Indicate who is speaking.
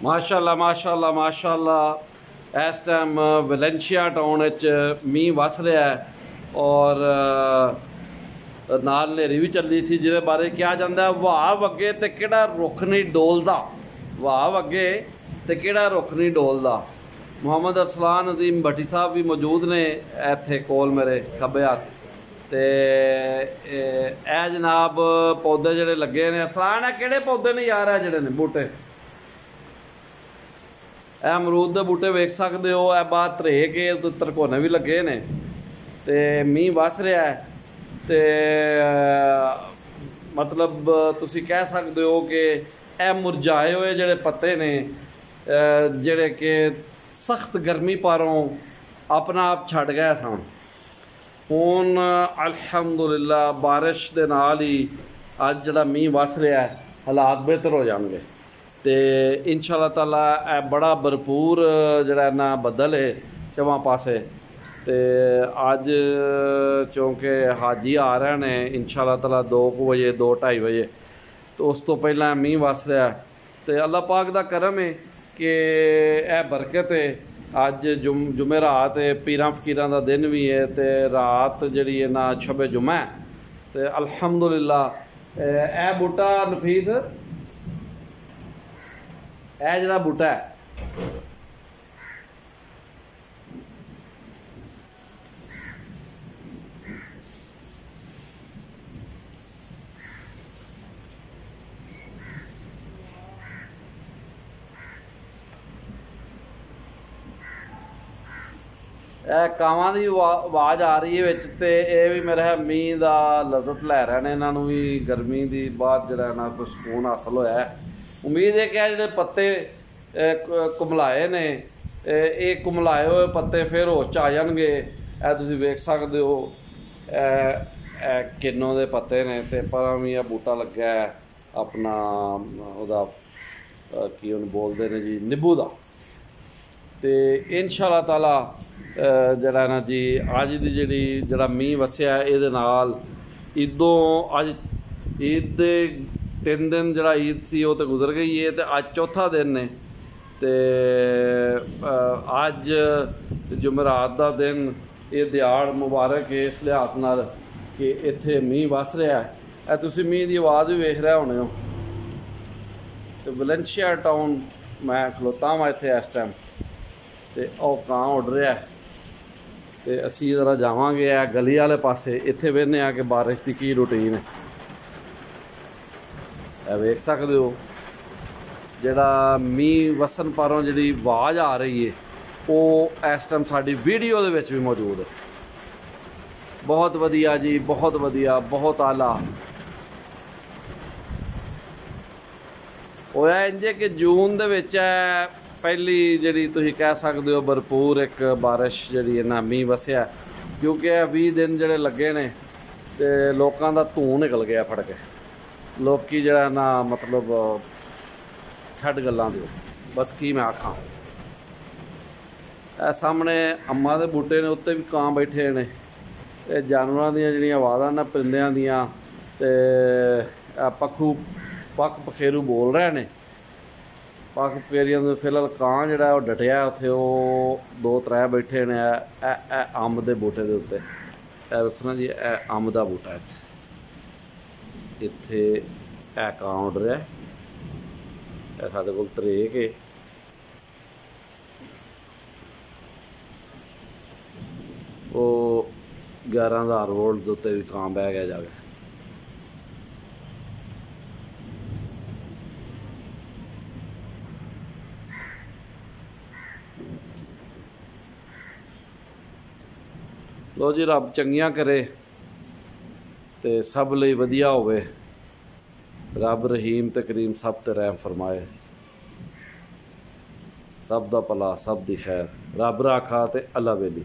Speaker 1: माशाअल्लाह माशाअल्लाह माशाअल्लाह। इस टाइम वैलेंशिया टाउन मींह वस रहा है और नाल नेरी भी चली सी, जिहदे बारे कहा जाता है वहाव अगे तो किहड़ा रुख नहीं डोलदा, वहाव अगे तो किहड़ा रुख नहीं डोलदा। मुहम्मद अरसलान अजीम भट्टी साहब भी मौजूद ने इत्थे कोल मेरे खब्बे हत्थ। तो ए जनाब पौधे जिहड़े लगे ने, अरसलान है किहड़े पौधे ने यार, है जिहड़े ने बूटे, ए अमरूद के बूटे वेख सकते हो। ए बाहर धरे के तरकोने भी लगे ने, तो मींह वस रहा है। तो मतलब तुसी कह सकते हो कि ए मुरझाए हुए जिहड़े पत्ते ने, जिहड़े कि सख्त गर्मी पारों अपना आप छड्ड गए सन, हुण अल्हम्दुलिल्लाह बारिश दे नाल ही अज जिहड़ा मींह वस रहा है हालात बेहतर हो जाएंगे। तो इंशाअल्लाह ताला बड़ा भरपूर जिहड़ा ना बदल है चवां पासे। तो अज चूँकि हाजी आ रहे हैं इंशाअल्लाह ताला 2 बजे 2-2:30 बजे, तो उस तो पहला मींह वस रहा है। तो अल्लाह पाक दा करम है कि यह बरकत है। अज जुमेरात है, पीरां फकीरां दा दिन भी है, तो रात जिहड़ी है ना शबे जुमा है। तो अल्हम्दुलिल्लाह ए बूटा नफीस, ए जिहड़ा बूटा है कावां दी आवाज़ आ रही है विच, ते ये भी मेरा मींह दा लज़त लै रहे हैं। इन्हां नूं भी गर्मी दी बाद जिहड़ा ना कोई सुकून हासल होया है। उम्मीद है कि जिहड़े पत्ते कुमलाए ने, ये कुमलाए हुए पत्ते फिर होश च आ जाणगे। ए तुसीं वेख सकदे हो, किन्नों दे पत्ते ने, ते पर भी बूटा लग्या है अपना ओहदा की उहनूं बोलदे ने जी, निंबू दा। तो इंशाअल्लाह ताला जरा ना जी अज दी जिहड़ी जरा मींह वसिया इहदे नाल ईदों अज ईद दे 3 दिन जरा ईद सी वो तो गुजर गई है, तो अज चौथा दिन ने। तो अज जुमेरात दा दिन ये दिहाड़ मुबारक है इस लिहाज नाल कि इत्थे मींह वस रहा है। तुसीं मींह की आवाज़ भी वेख रहे होने हो। तो वैलेंशिया टाउन मैं खलोता वा इत्थे इस टाइम, तो कां उड़ रहा है। तो असी जरा जावांगे गली वाले पासे, इत्थे वेखने कि बारिश की की रूटीन है। वेख सकते हो जिहड़ा मींह वसन पारों जिहड़ी आवाज़ आ रही है वो इस टाइम साडी वीडियो दे विच भी मौजूद है। बहुत वधिया जी, बहुत वधिया, बहुत आला होया। इंजे कि जून दे विच पहली जिहड़ी तुसीं कह सकते हो भरपूर एक बारिश जिहड़ी ना मींह वसिया, क्योंकि 20 दिन जिहड़े लगे ने ते लोकां दा धूं निकल गया फड़ के। लोकी जिहड़ा ना मतलब छड्ड गल्लां दिओ, बस की मैं आखां। ए सामने अम्मा दे बूटे ने, उत्ते भी कां बैठे ने। ते जानवरां दियां जिहड़ियां आवाज़ां ना परिंदियां दियां, ते पक्खरू पख पखेरू बोल रहे ने। पख पखेरियां दे फिलहाल कां जिहड़ा वो डटिया उत्थे, वो 2-3 बैठे ने अंब दे बूटे दे उत्ते। ए वेखो ना जी, ए अंब दा बूटा है, इत्थे ए कां उड़ रहा है। ए साडे कोल तरेक है। वो 11,000 वोल्ट के उत्ते भी कां बह गया जाके। लो जी, रब चंगियां करे ते सब लई वधिया होवे। रब रहीम ते करीम सब ते रहम फरमाए। सब दा भला, सब दी खैर। रब राखा ते अल्लाह वेली।